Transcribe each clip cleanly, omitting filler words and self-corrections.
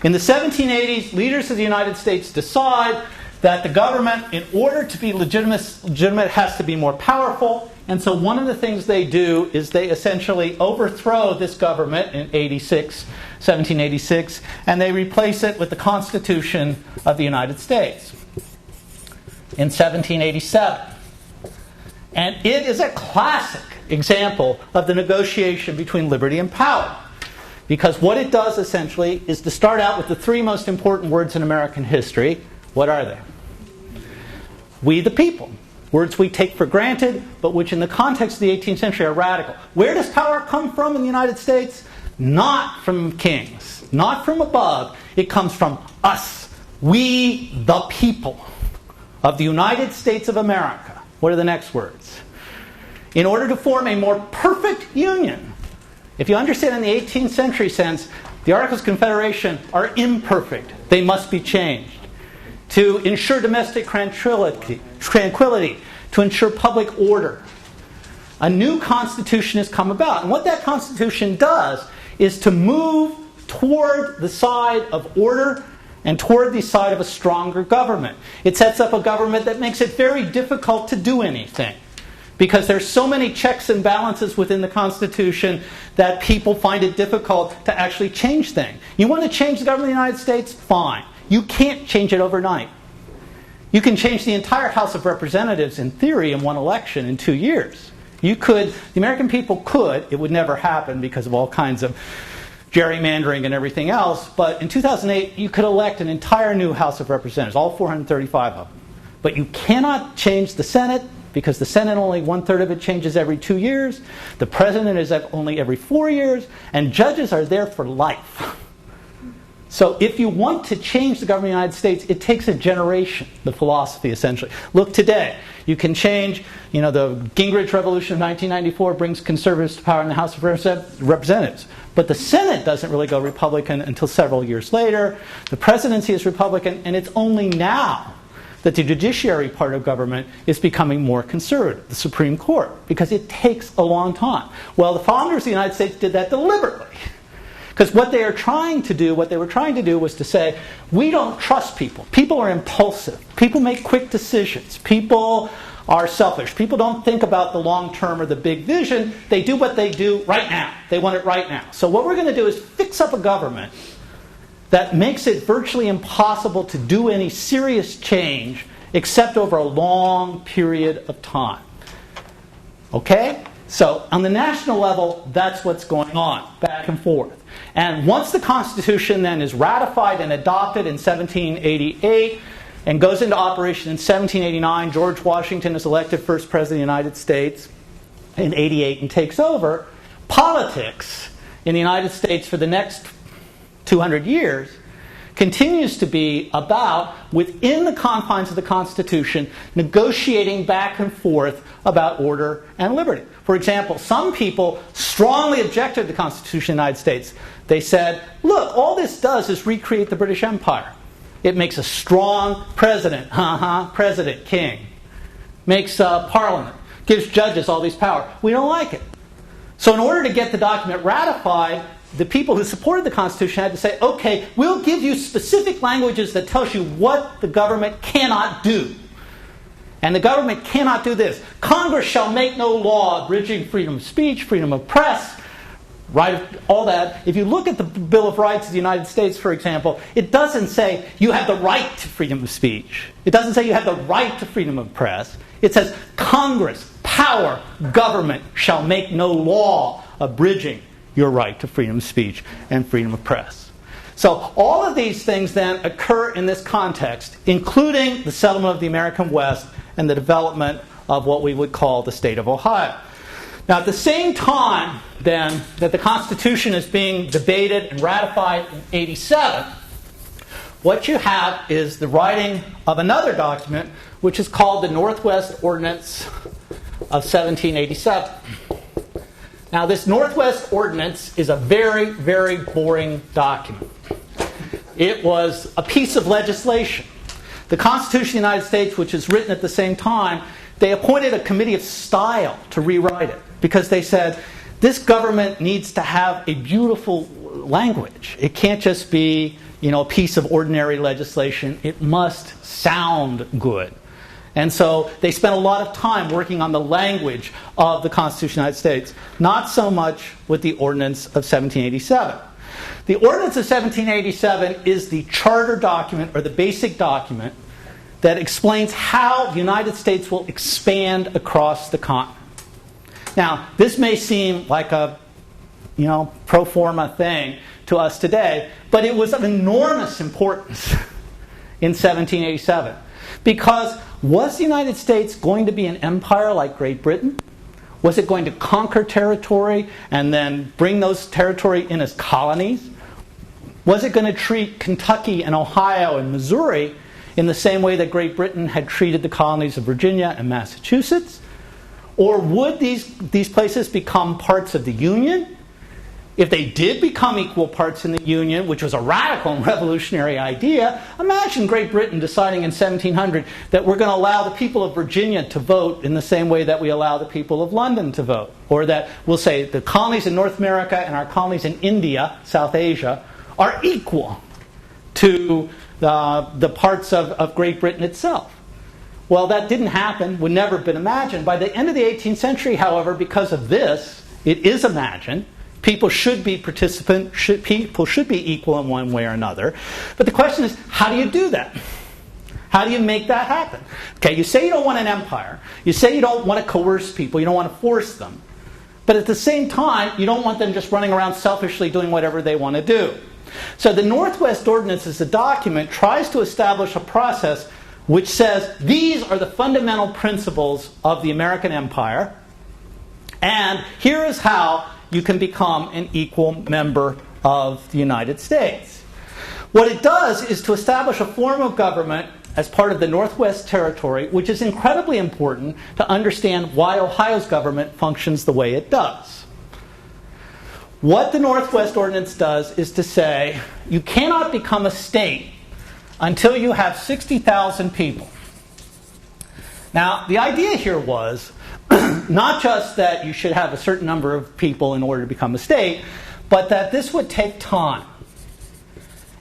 In the 1780s, leaders of the United States decide that the government, in order to be legitimate, has to be more powerful. And so one of the things they do is they essentially overthrow this government in 1786, and they replace it with the Constitution of the United States in 1787. And it is a classic example of the negotiation between liberty and power. Because what it does essentially is to start out with the three most important words in American history. What are they? We the people. Words we take for granted, but which in the context of the 18th century are radical. Where does power come from in the United States? Not from kings, not from above. It comes from us. We the people of the United States of America. What are the next words? In order to form a more perfect union. If you understand in the 18th century sense, the Articles of Confederation are imperfect. They must be changed. To ensure domestic tranquility, to ensure public order. A new constitution has come about. And what that constitution does is to move toward the side of order and toward the side of a stronger government. It sets up a government that makes it very difficult to do anything. Because there's so many checks and balances within the Constitution that people find it difficult to actually change things. You want to change the government of the United States? Fine. You can't change it overnight. You can change the entire House of Representatives in theory in one election in 2 years. You could, the American people could, it would never happen because of all kinds of gerrymandering and everything else, but in 2008 you could elect an entire new House of Representatives, all 435 of them. But you cannot change the Senate because the Senate, only 1/3 of it changes every 2 years. The President is only every 4 years, and judges are there for life. So if you want to change the government of the United States, it takes a generation, the philosophy essentially. Look today. You can change, the Gingrich Revolution of 1994 brings conservatives to power in the House of Representatives. But the Senate doesn't really go Republican until several years later. The presidency is Republican, and it's only now that the judiciary part of government is becoming more conservative, the Supreme Court, because it takes a long time. Well, the founders of the United States did that deliberately. Because what they were trying to do was to say, we don't trust people. People are impulsive. People make quick decisions. People are selfish. People don't think about the long term or the big vision. They do what they do right now. They want it right now. So what we're going to do is fix up a government that makes it virtually impossible to do any serious change except over a long period of time. Okay? So on the national level, that's what's going on, back and forth. And once the Constitution then is ratified and adopted in 1788 and goes into operation in 1789, George Washington is elected first President of the United States in 88 and takes over, politics in the United States for the next 200 years continues to be about, within the confines of the Constitution, negotiating back and forth about order and liberty. For example, some people strongly objected to the Constitution of the United States. They said, look, all this does is recreate the British Empire. It makes a strong president, president, king. Makes parliament, gives judges all these power. We don't like it. So in order to get the document ratified, the people who supported the Constitution had to say, okay, we'll give you specific languages that tells you what the government cannot do. And the government cannot do this. Congress shall make no law abridging freedom of speech, freedom of press, right, all that. If you look at the Bill of Rights of the United States, for example, it doesn't say you have the right to freedom of speech. It doesn't say you have the right to freedom of press. It says Congress, power, government shall make no law abridging your right to freedom of speech and freedom of press. So all of these things then occur in this context, including the settlement of the American West and the development of what we would call the state of Ohio. Now, at the same time, then, that the Constitution is being debated and ratified in 87, what you have is the writing of another document, which is called the Northwest Ordinance of 1787. Now, this Northwest Ordinance is a very, very boring document. It was a piece of legislation. The Constitution of the United States, which is written at the same time, they appointed a committee of style to rewrite it because they said, this government needs to have a beautiful language. It can't just be a piece of ordinary legislation, it must sound good. And so they spent a lot of time working on the language of the Constitution of the United States, not so much with the Ordinance of 1787. The Ordinance of 1787 is the charter document, or the basic document, that explains how the United States will expand across the continent. Now, this may seem like a pro forma thing to us today, but it was of enormous importance in 1787. Because was the United States going to be an empire like Great Britain? Was it going to conquer territory and then bring those territory in as colonies? Was it going to treat Kentucky and Ohio and Missouri in the same way that Great Britain had treated the colonies of Virginia and Massachusetts? Or would these places become parts of the Union? If they did become equal parts in the Union, which was a radical and revolutionary idea, imagine Great Britain deciding in 1700 that we're going to allow the people of Virginia to vote in the same way that we allow the people of London to vote. Or that we'll say the colonies in North America and our colonies in India, South Asia, are equal to the parts of Great Britain itself. Well, that didn't happen, would never have been imagined. By the end of the 18th century, however, because of this, it is imagined. People should be participants, people should be equal in one way or another. But the question is, how do you do that? How do you make that happen? Okay, you say you don't want an empire. You say you don't want to coerce people. You don't want to force them. But at the same time, you don't want them just running around selfishly doing whatever they want to do. So the Northwest Ordinance as a document tries to establish a process which says these are the fundamental principles of the American empire, and here is how you can become an equal member of the United States. What it does is to establish a form of government as part of the Northwest Territory, which is incredibly important to understand why Ohio's government functions the way it does. What the Northwest Ordinance does is to say you cannot become a state until you have 60,000 people. Now, the idea here was not just that you should have a certain number of people in order to become a state, but that this would take time.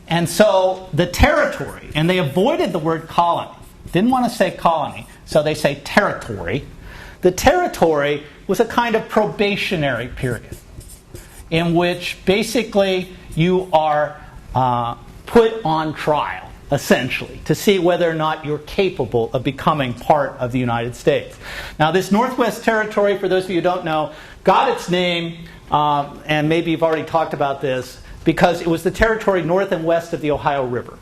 And so the territory, and they avoided the word colony, didn't want to say colony, so they say territory. The territory was a kind of probationary period in which basically you are put on trial, essentially, to see whether or not you're capable of becoming part of the United States. Now, this Northwest Territory, for those of you who don't know, got its name, and maybe you've already talked about this, because it was the territory north and west of the Ohio River.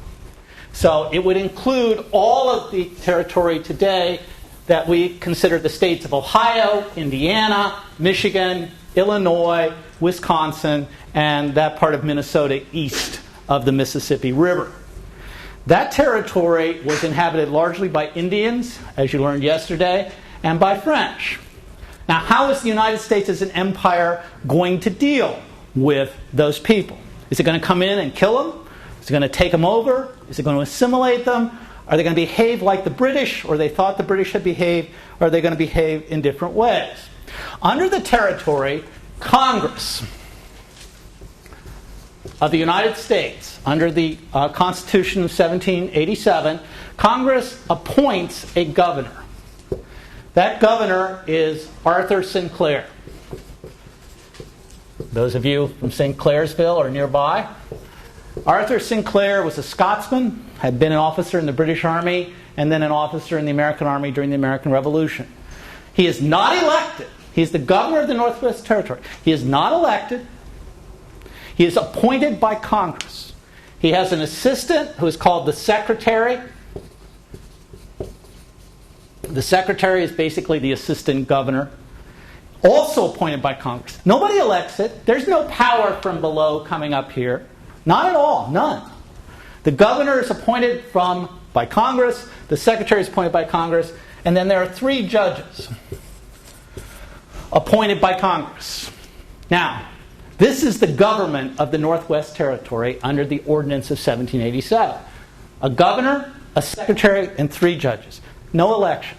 So it would include all of the territory today that we consider the states of Ohio, Indiana, Michigan, Illinois, Wisconsin, and that part of Minnesota east of the Mississippi River. That territory was inhabited largely by Indians, as you learned yesterday, and by French. Now, how is the United States as an empire going to deal with those people? Is it going to come in and kill them? Is it going to take them over? Is it going to assimilate them? Are they going to behave like the British, or they thought the British had behaved, or are they going to behave in different ways? Under the territory, Congress of the United States, under the Constitution of 1787, Congress appoints a governor. That governor is Arthur Sinclair. Those of you from St. Clairsville or nearby. Arthur Sinclair was a Scotsman, had been an officer in the British Army, and then an officer in the American Army during the American Revolution. He is not elected. He is the governor of the Northwest Territory. He is not elected. He is appointed by Congress. He has an assistant who is called the Secretary. The Secretary is basically the assistant governor, also appointed by Congress. Nobody elects it. There's no power from below coming up here. Not at all. None. The governor is appointed by Congress. The Secretary is appointed by Congress. And then there are 3 judges appointed by Congress. Now, this is the government of the Northwest Territory under the Ordinance of 1787. A governor, a secretary, and 3 judges. No election.